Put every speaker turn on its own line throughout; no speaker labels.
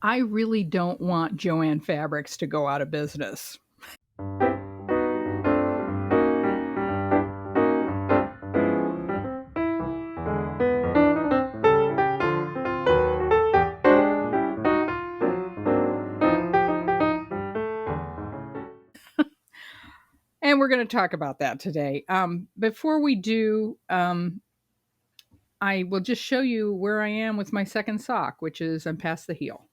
I really don't want JoAnn Fabrics to go out of business. And we're going to talk about that today. Before we do, I will just show you where I am with my second sock, which is I'm past the heel.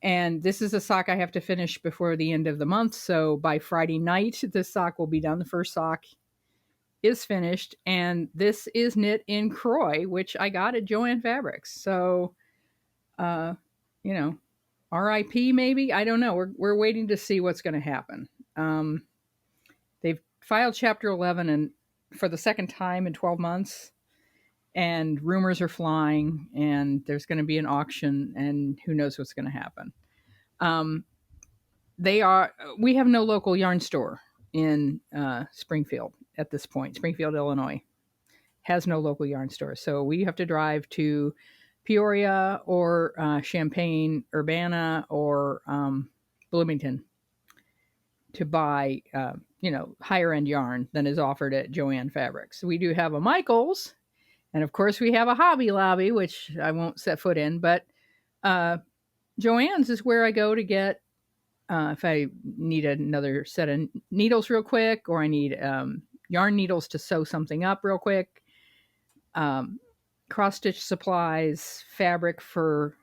And this is a sock I have to finish before the end of the month. So by Friday night, this sock will be done. The first sock is finished. And this is knit in Croy, which I got at JoAnn Fabrics. So, uh, you know, RIP maybe? I don't know. We're waiting to see what's going to happen. They've filed Chapter 11 and for the second time in 12 months. And rumors are flying, and there's going to be an auction, and who knows what's going to happen. We have no local yarn store in Springfield at this point. Springfield, Illinois has no local yarn store. So we have to drive to Peoria or Champaign, Urbana, or Bloomington to buy, higher end yarn than is offered at JoAnn Fabrics. We do have a Michaels, and of course we have a Hobby Lobby, which I won't set foot in, but JoAnn's is where I go to get if I need another set of needles real quick, or I need yarn needles to sew something up real quick, cross stitch supplies, fabric for,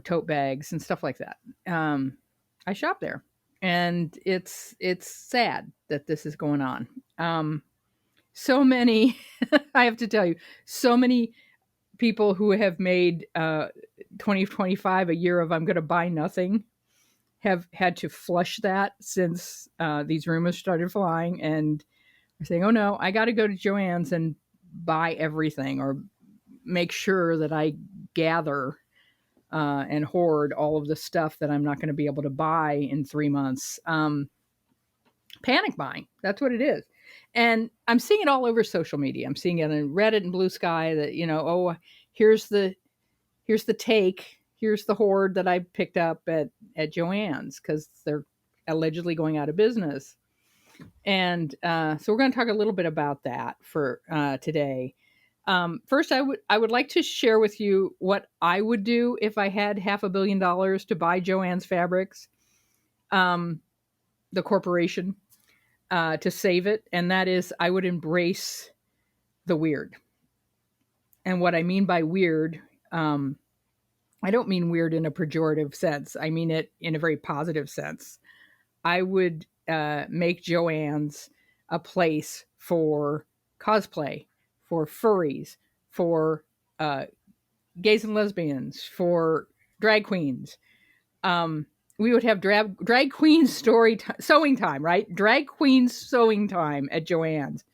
tote bags and stuff like that. I shop there, and it's sad that this is going on. So many, I have to tell you, so many people who have made 2025 a year of I'm going to buy nothing have had to flush that since these rumors started flying, and are saying, oh no, I got to go to JoAnn's and buy everything, or make sure that I gather and hoard all of the stuff that I'm not going to be able to buy in 3 months. Panic buying, that's what it is. And I'm seeing it all over social media. I'm seeing it in Reddit and Blue Sky that, here's the take, here's the hoard that I picked up at JoAnn's because they're allegedly going out of business. And so we're going to talk a little bit about that for today. First, I would like to share with you what I would do if I had $500 million to buy JoAnn's Fabrics, the corporation, to save it. And that is, I would embrace the weird. And what I mean by weird, I don't mean weird in a pejorative sense. I mean it in a very positive sense. I would make JoAnn's a place for cosplay, for furries, for gays and lesbians, for drag queens. We would have drag queen sewing time, right? Drag queen sewing time at JoAnn's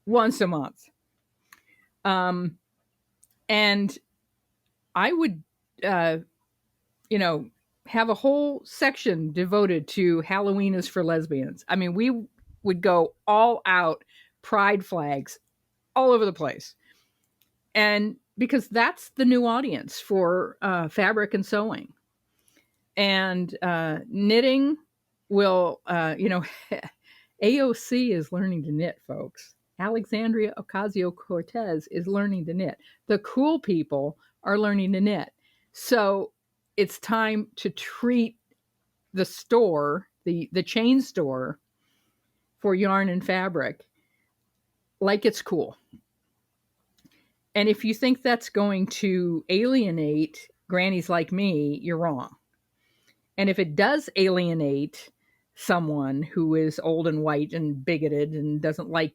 once a month. And I would, have a whole section devoted to Halloween is for lesbians. I mean, we would go all out, pride flags all over the place. And because that's the new audience for fabric and sewing. And knitting will, AOC is learning to knit, folks. Alexandria Ocasio-Cortez is learning to knit. The cool people are learning to knit. So it's time to treat the store, the chain store for yarn and fabric, like it's cool. And if you think that's going to alienate grannies like me, you're wrong. And if it does alienate someone who is old and white and bigoted and doesn't like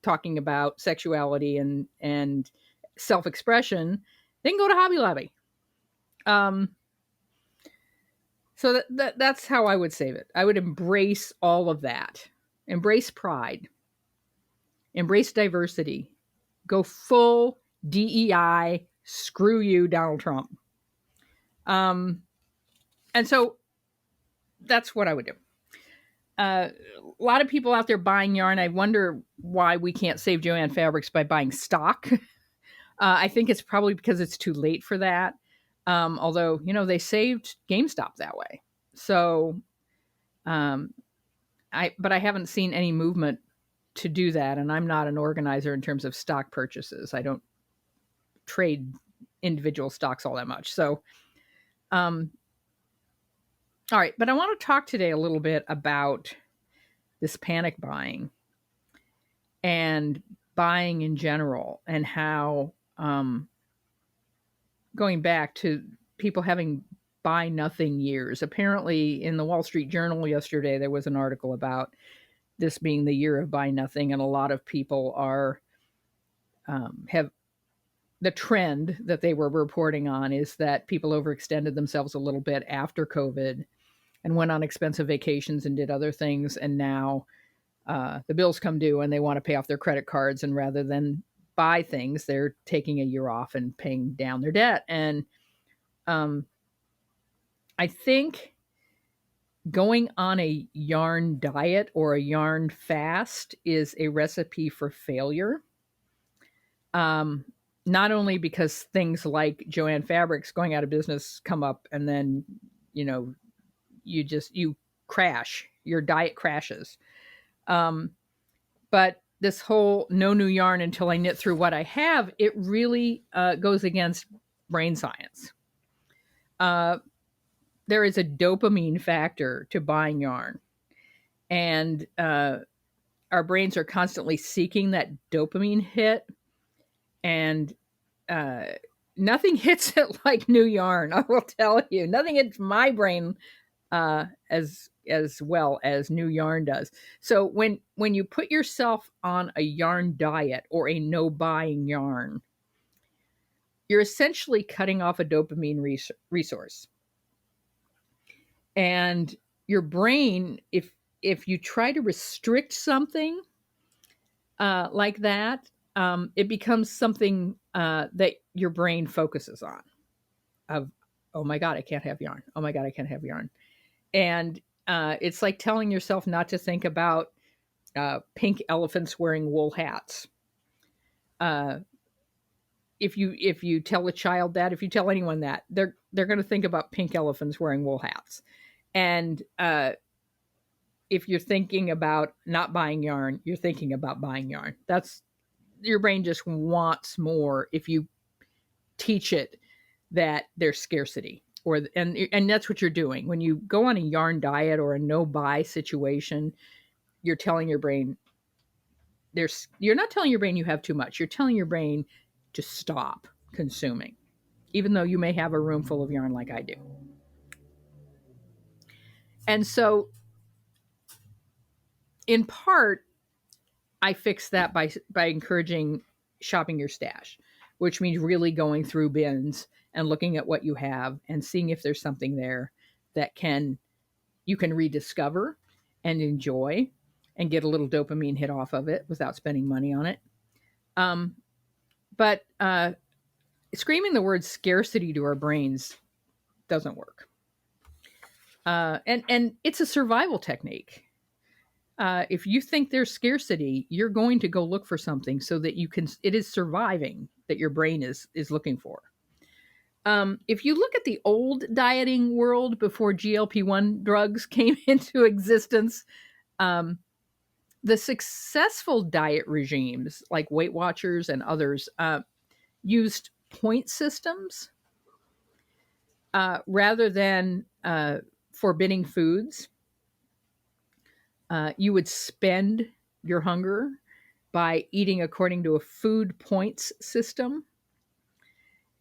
talking about sexuality and self-expression, they can go to Hobby Lobby. So that's how I would save it. I would embrace all of that. Embrace pride. Embrace diversity. Go full DEI. Screw you, Donald Trump. And so that's what I would do. A lot of people out there buying yarn. I wonder why we can't save JoAnn Fabrics by buying stock. I think it's probably because it's too late for that. Although, they saved GameStop that way. So, but I haven't seen any movement to do that. And I'm not an organizer in terms of stock purchases. I don't trade individual stocks all that much. So, all right. But I want to talk today a little bit about this panic buying and buying in general, and how, going back to people having buy nothing years. Apparently, in the Wall Street Journal yesterday, there was an article about this being the year of buy nothing, and a lot of people are have the trend that they were reporting on is that people overextended themselves a little bit after COVID and went on expensive vacations and did other things, and now the bills come due and they want to pay off their credit cards, and rather than buy things, they're taking a year off and paying down their debt. And I think going on a yarn diet or a yarn fast is a recipe for failure. Not only because things like JoAnn Fabrics going out of business come up, and then, you crash, your diet crashes. But this whole no new yarn until I knit through what I have, it really goes against brain science. There is a dopamine factor to buying yarn. And our brains are constantly seeking that dopamine hit. And nothing hits it like new yarn, I will tell you. Nothing hits my brain as well as new yarn does. So when you put yourself on a yarn diet or a no buying yarn, you're essentially cutting off a dopamine resource. And your brain, if you try to restrict something like that, it becomes something that your brain focuses on. Of, oh my God, I can't have yarn. Oh my God, I can't have yarn. And it's like telling yourself not to think about pink elephants wearing wool hats. If you tell a child that, if you tell anyone that, they're going to think about pink elephants wearing wool hats. And if you're thinking about not buying yarn, you're thinking about buying yarn. That's, your brain just wants more if you teach it that there's scarcity. And that's what you're doing. When you go on a yarn diet or a no buy situation, you're telling your brain you're not telling your brain you have too much. You're telling your brain to stop consuming, even though you may have a room full of yarn like I do. And so, in part, I fix that by encouraging shopping your stash, which means really going through bins and looking at what you have and seeing if there's something there that you can rediscover and enjoy and get a little dopamine hit off of it without spending money on it. But screaming the word scarcity to our brains doesn't work. And it's a survival technique. If you think there's scarcity, you're going to go look for something so that it is surviving that your brain is looking for. If you look at the old dieting world before GLP-1 drugs came into existence, the successful diet regimes like Weight Watchers and others used point systems rather than forbidding foods. You would spend your hunger by eating according to a food points system.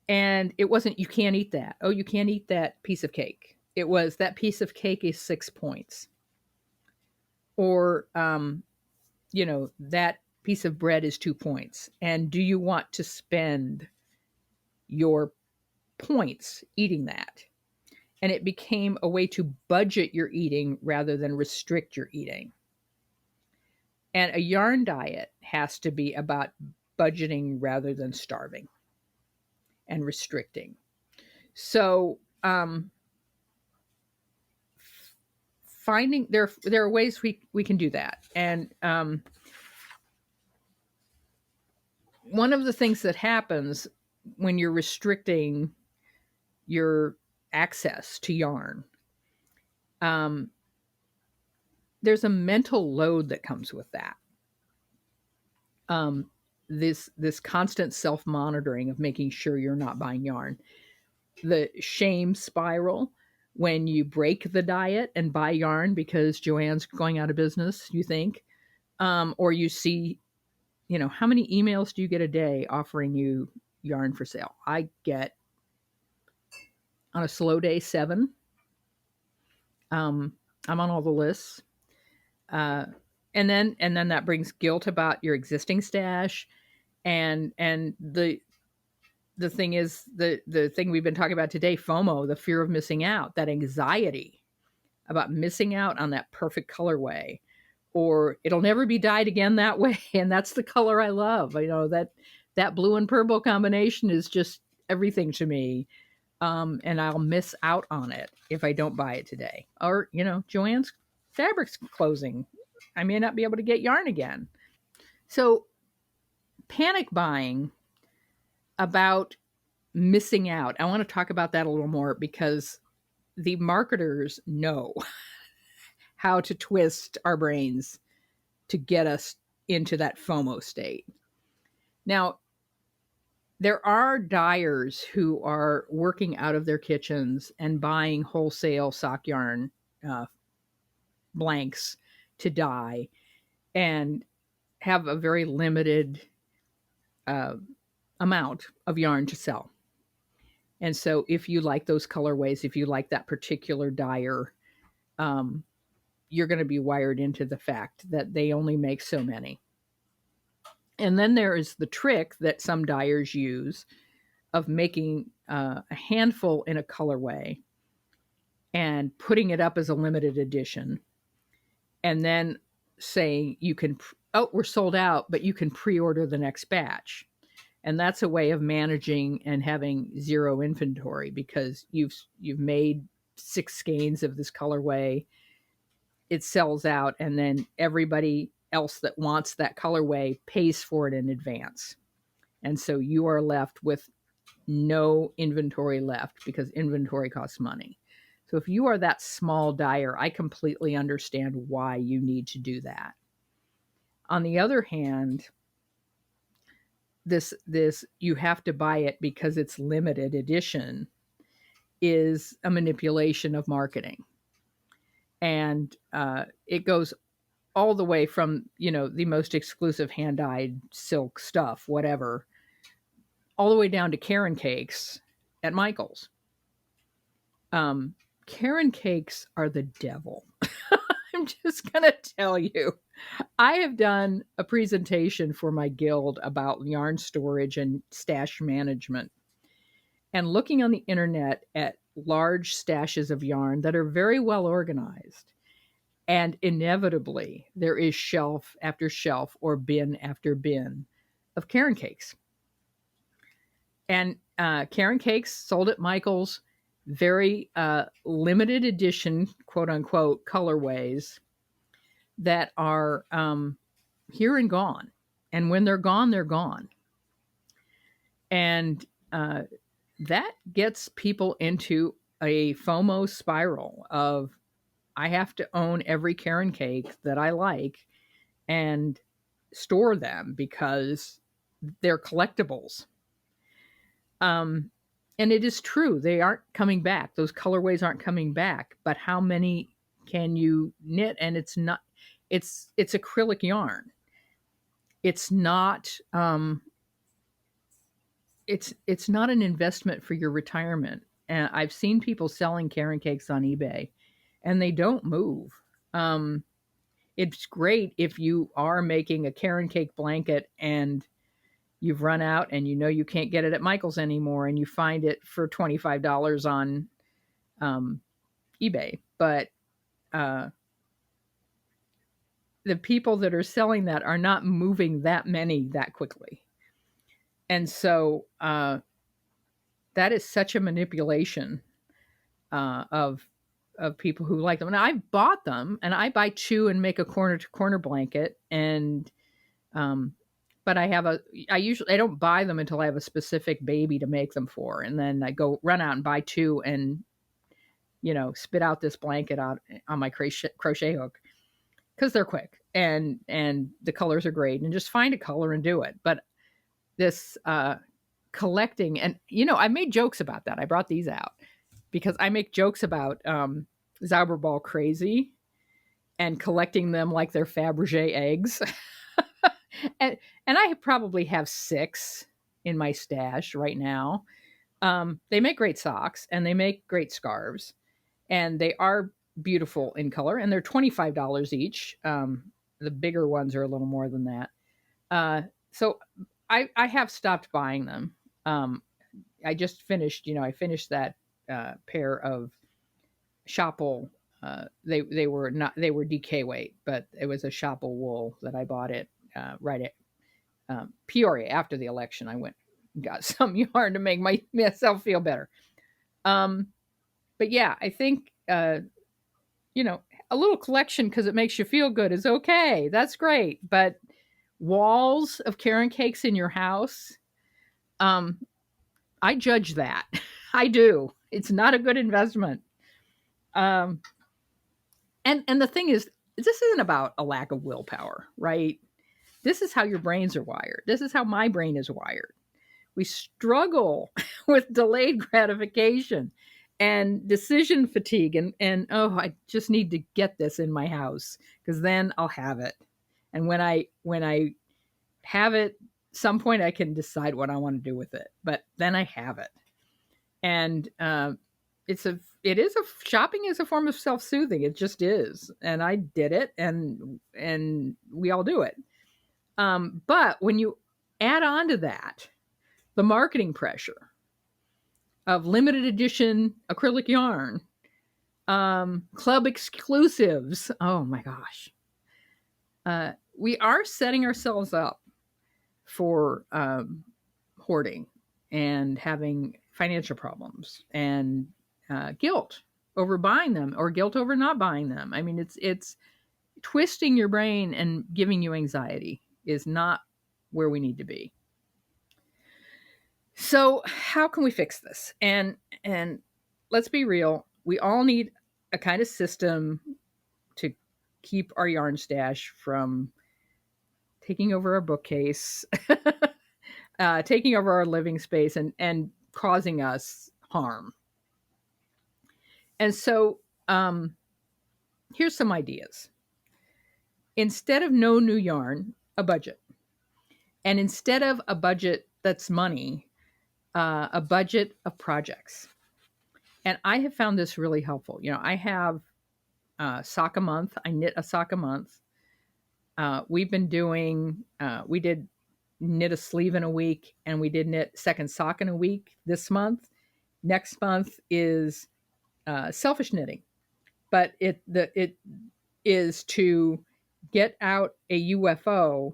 And it wasn't, you can't eat that. Oh, you can't eat that piece of cake. It was, that piece of cake is 6 points. Or, that piece of bread is 2 points. And do you want to spend your points eating that? And it became a way to budget your eating rather than restrict your eating. And a yarn diet has to be about budgeting rather than starving and restricting. So finding there are ways we can do that. And one of the things that happens when you're restricting your access to yarn. There's a mental load that comes with that. This constant self-monitoring of making sure you're not buying yarn. The shame spiral when you break the diet and buy yarn because JoAnn's going out of business, you think, or you see, how many emails do you get a day offering you yarn for sale? I get, on a slow day, 7. I'm on all the lists. And then that brings guilt about your existing stash. And the thing is, the thing we've been talking about today, FOMO, the fear of missing out, that anxiety about missing out on that perfect colorway, or it'll never be dyed again that way. And that's the color I love. That blue and purple combination is just everything to me. And I'll miss out on it if I don't buy it today. Or, JoAnn's Fabrics closing. I may not be able to get yarn again. So panic buying about missing out. I want to talk about that a little more because the marketers know how to twist our brains to get us into that FOMO state. Now, there are dyers who are working out of their kitchens and buying wholesale sock yarn blanks to dye and have a very limited amount of yarn to sell. And so if you like those colorways, if you like that particular dyer, you're going to be wired into the fact that they only make so many. And then there is the trick that some dyers use of making a handful in a colorway and putting it up as a limited edition. And then saying you can, we're sold out, but you can pre-order the next batch. And that's a way of managing and having zero inventory because you've made 6 skeins of this colorway. It sells out, and then everybody else that wants that colorway pays for it in advance. And so you are left with no inventory left because inventory costs money. So if you are that small dyer, I completely understand why you need to do that. On the other hand, this you have to buy it because it's limited edition is a manipulation of marketing. And it goes all the way from, the most exclusive hand-dyed silk stuff, whatever, all the way down to Caron cakes at Michael's. Caron cakes are the devil. I'm just going to tell you. I have done a presentation for my guild about yarn storage and stash management. And looking on the internet at large stashes of yarn that are very well organized. And inevitably, there is shelf after shelf or bin after bin of Caron cakes. And Caron cakes sold at Michael's, very limited edition, quote unquote, colorways that are here and gone. And when they're gone, they're gone. And that gets people into a FOMO spiral of, I have to own every Caron cake that I like and store them because they're collectibles. And it is true, they aren't coming back. Those colorways aren't coming back. But how many can you knit? And it's acrylic yarn. It's not it's not an investment for your retirement. And I've seen people selling Caron cakes on eBay, and they don't move. It's great if you are making a Caron cake blanket and you've run out and you can't get it at Michael's anymore and you find it for $25 on eBay. But the people that are selling that are not moving that many that quickly. And so that is such a manipulation of people who like them. And I bought them, and I buy 2 and make a corner to corner blanket. but I don't buy them until I have a specific baby to make them for. And then I go run out and buy two and, spit out this blanket out on my crochet hook because they're quick and the colors are great, and just find a color and do it. But this collecting, and I made jokes about that. I brought these out because I make jokes about Zauberball crazy and collecting them like they're Fabergé eggs. and I probably have 6 in my stash right now. They make great socks and they make great scarves, and they are beautiful in color, and they're $25 each. The bigger ones are a little more than that. So I have stopped buying them. I just finished, I finished that pair of Shopple. They were DK weight, but it was a Shopple wool that I bought it right at Peoria after the election. I went and got some yarn to make myself feel better. But yeah, I think a little collection because it makes you feel good is okay. That's great, but walls of Caron cakes in your house, I judge that. I do. It's not a good investment. And the thing is, this isn't about a lack of willpower, right? This is how your brains are wired. This is how my brain is wired. We struggle with delayed gratification and decision fatigue, and I just need to get this in my house because then I'll have it. And when I have it, some point I can decide what I want to do with it. But then I have it, and shopping is a form of self-soothing. It just is, and I did it, and we all do it. But when you add on to that the marketing pressure of limited edition acrylic yarn, club exclusives, oh my gosh, we are setting ourselves up for hoarding and having financial problems and guilt over buying them or guilt over not buying them. I mean, it's twisting your brain and giving you anxiety is not where we need to be. So how can we fix this? And let's be real, we all need a kind of system to keep our yarn stash from taking over our bookcase, taking over our living space, and causing us harm. And so here's some ideas. Instead of no new yarn, a budget. And instead of a budget that's money, a budget of projects. And I have found this really helpful. I have a sock a month. I knit a sock a month. We've been doing, we did knit a sleeve in a week, and we did knit second sock in a week this month. Next month is selfish knitting, but it is to get out a UFO,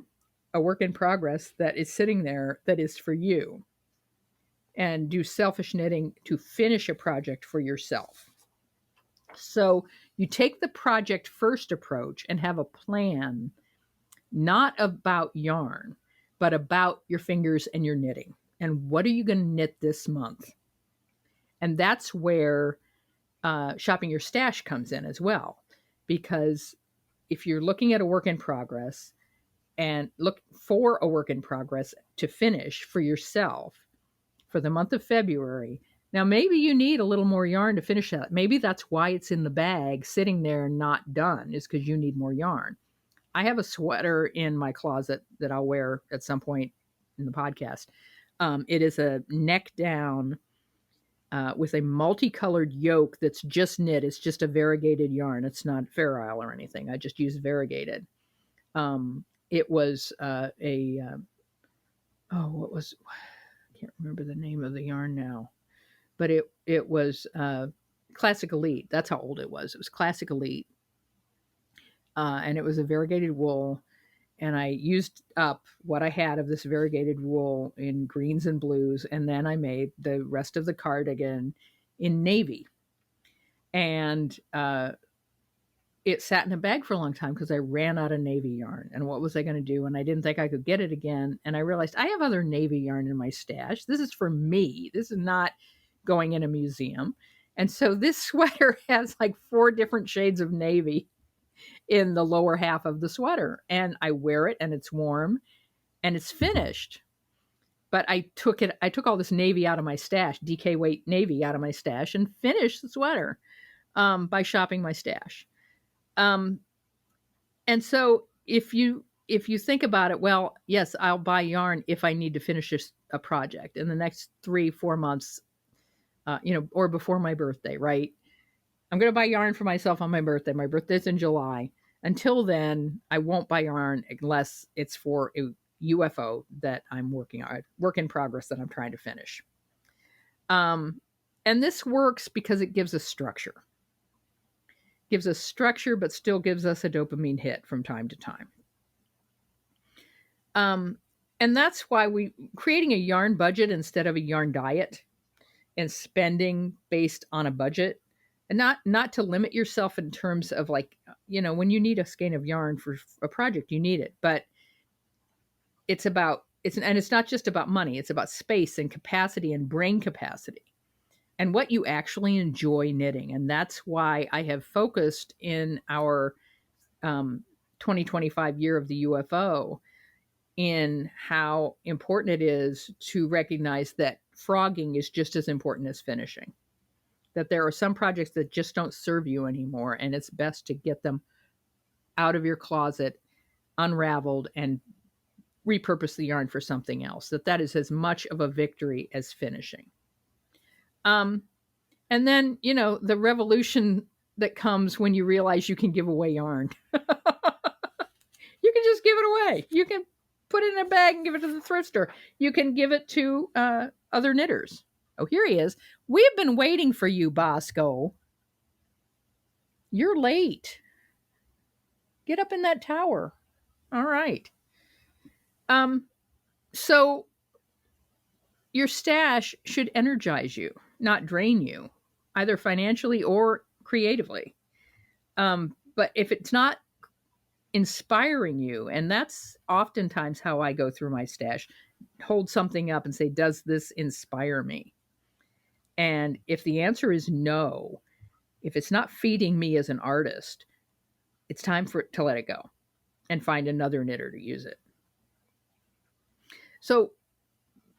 a work in progress that is sitting there that is for you, and do selfish knitting to finish a project for yourself. So you take the project first approach and have a plan, not about yarn, but about your fingers and your knitting. And what are you going to knit this month? And that's where shopping your stash comes in as well. Because if you're looking at a work in progress and look for a work in progress to finish for yourself for the month of February, now maybe you need a little more yarn to finish that. Maybe that's why it's in the bag sitting there not done, is because you need more yarn. I have a sweater in my closet that I'll wear at some point in the podcast. It is a neck down with a multicolored yoke that's just knit. It's just a variegated yarn. It's not Fair Isle or anything. I just use variegated. It was what was, I can't remember the name of the yarn now, but it was Classic Elite. That's how old it was. It was Classic Elite. And it was a variegated wool, and I used up what I had of this variegated wool in greens and blues, and then I made the rest of the cardigan in navy. And it sat in a bag for a long time because I ran out of navy yarn. And what was I going to do? And I didn't think I could get it again. And I realized I have other navy yarn in my stash. This is for me. This is not going in a museum. And so this sweater has like 4 different shades of navy in the lower half of the sweater. And I wear it and it's warm and it's finished. But I took all this navy out of my stash, DK weight navy out of my stash, and finished the sweater by shopping my stash. And so if you think about it, well, yes, I'll buy yarn if I need to finish a project in the next 3-4 months, or before my birthday, right? I'm going to buy yarn for myself on my birthday. My birthday's in July. Until then, I won't buy yarn unless it's for a UFO that I'm working on, work in progress that I'm trying to finish. And this works because it gives us structure. Gives us structure, but still gives us a dopamine hit from time to time. And that's why creating a yarn budget instead of a yarn diet and spending based on a budget, and not to limit yourself in terms of like, when you need a skein of yarn for a project, you need it, but it's not just about money. It's about space and capacity and brain capacity and what you actually enjoy knitting. And that's why I have focused in our 2025 year of the UFO in how important it is to recognize that frogging is just as important as finishing. That there are some projects that just don't serve you anymore, and it's best to get them out of your closet, unraveled, and repurpose the yarn for something else. That is as much of a victory as finishing. And then, the revolution that comes when you realize you can give away yarn. You can just give it away. You can put it in a bag and give it to the thrift store. You can give it to other knitters. Oh, here he is. We've been waiting for you, Bosco. You're late. Get up in that tower. All right. So your stash should energize you, not drain you, either financially or creatively. But if it's not inspiring you, and that's oftentimes how I go through my stash, hold something up and say, does this inspire me? And if the answer is no, if it's not feeding me as an artist, it's time for it to let it go and find another knitter to use it. So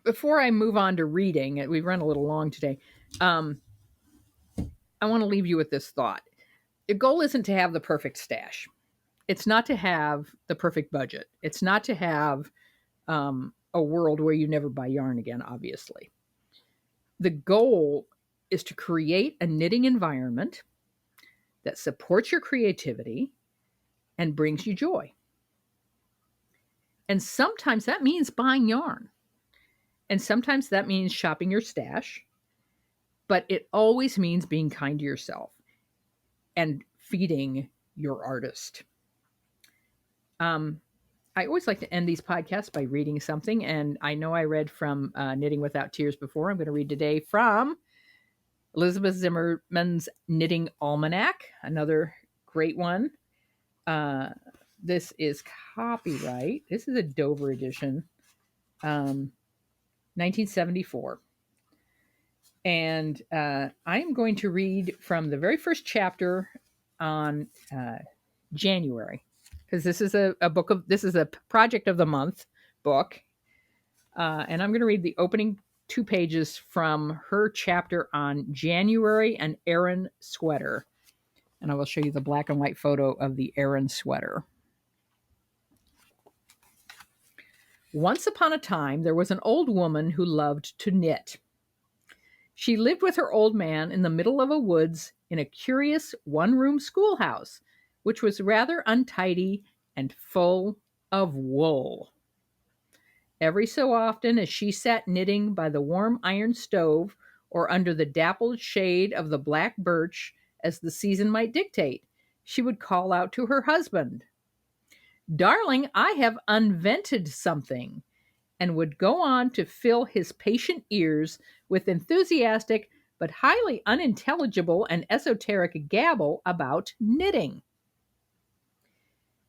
before I move on to reading, we've run a little long today, I want to leave you with this thought. The goal isn't to have the perfect stash. It's not to have the perfect budget. It's not to have a world where you never buy yarn again, obviously. The goal is to create a knitting environment that supports your creativity and brings you joy. And sometimes that means buying yarn. And sometimes that means shopping your stash. But it always means being kind to yourself and feeding your artist. I always like to end these podcasts by reading something. And I know I read from Knitting Without Tears before. I'm going to read today from Elizabeth Zimmerman's Knitting Almanac, another great one. This is copyright. This is a Dover edition, 1974. And I'm going to read from the very first chapter on January, because this is this is a project of the month book. And I'm going to read the opening 2 pages from her chapter on January and Aran sweater. And I will show you the black and white photo of the Aran sweater. Once upon a time, there was an old woman who loved to knit. She lived with her old man in the middle of a woods in a curious one-room schoolhouse, which was rather untidy and full of wool. Every so often, as she sat knitting by the warm iron stove or under the dappled shade of the black birch, as the season might dictate, she would call out to her husband, "Darling, I have invented something," and would go on to fill his patient ears with enthusiastic but highly unintelligible and esoteric gabble about knitting.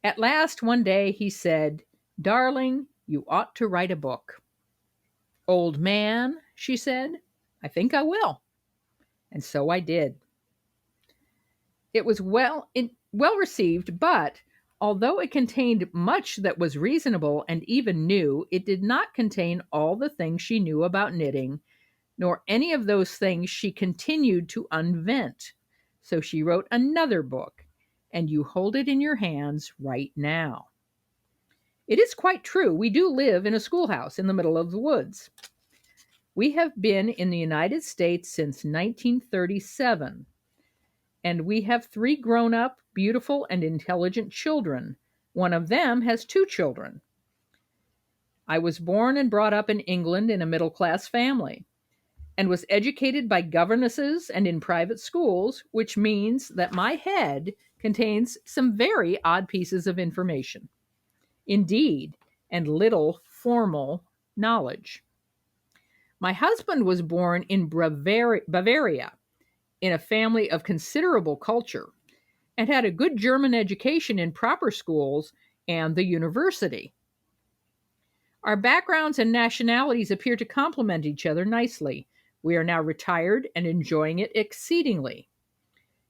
At last, one day, he said, "Darling, you ought to write a book." "Old man," she said, "I think I will." And so I did. It was well received, but although it contained much that was reasonable and even new, it did not contain all the things she knew about knitting, nor any of those things she continued to invent. So she wrote another book, and you hold it in your hands right now. It is quite true. We do live in a schoolhouse in the middle of the woods. We have been in the United States since 1937, and we have 3 grown-up, beautiful, and intelligent children. One of them has 2 children. I was born and brought up in England in a middle-class family, and was educated by governesses and in private schools, which means that my head contains some very odd pieces of information. Indeed, and little formal knowledge. My husband was born in Bavaria, in a family of considerable culture, and had a good German education in proper schools and the university. Our backgrounds and nationalities appear to complement each other nicely. We are now retired and enjoying it exceedingly.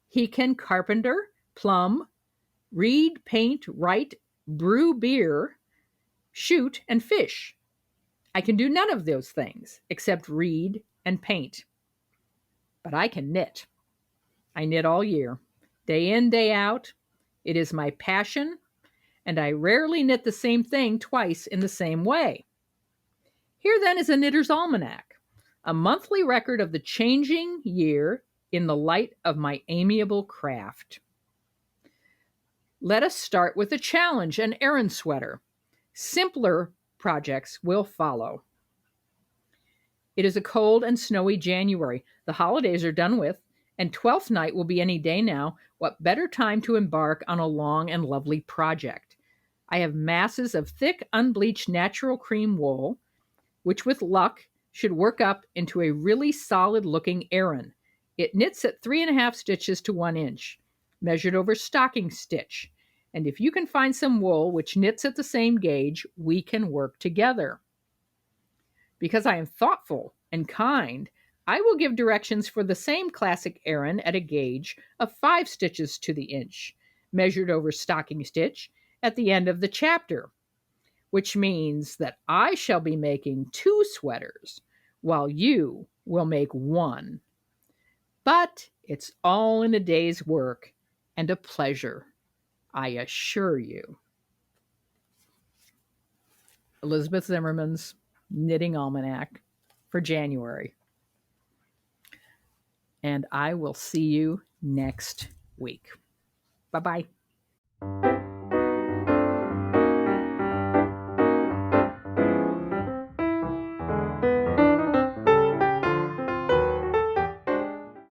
He can carpenter, plumb, read, paint, write, brew beer, shoot, and fish. I can do none of those things except read and paint. But I can knit. I knit all year, day in, day out. It is my passion, and I rarely knit the same thing twice in the same way. Here then is a Knitter's Almanac, a monthly record of the changing year in the light of my amiable craft. Let us start with a challenge, an Aran sweater. Simpler projects will follow. It is a cold and snowy January. The holidays are done with, and Twelfth Night will be any day now. What better time to embark on a long and lovely project? I have masses of thick, unbleached natural cream wool, which with luck should work up into a really solid-looking Aran. It knits at 3.5 stitches to 1 inch, measured over stocking stitch. And if you can find some wool which knits at the same gauge, we can work together. Because I am thoughtful and kind, I will give directions for the same classic Aran at a gauge of 5 stitches to the inch, measured over stocking stitch at the end of the chapter, which means that I shall be making 2 sweaters while you will make 1. But it's all in a day's work and a pleasure, I assure you. Elizabeth Zimmerman's Knitting Almanac for January. And I will see you next week. Bye-bye.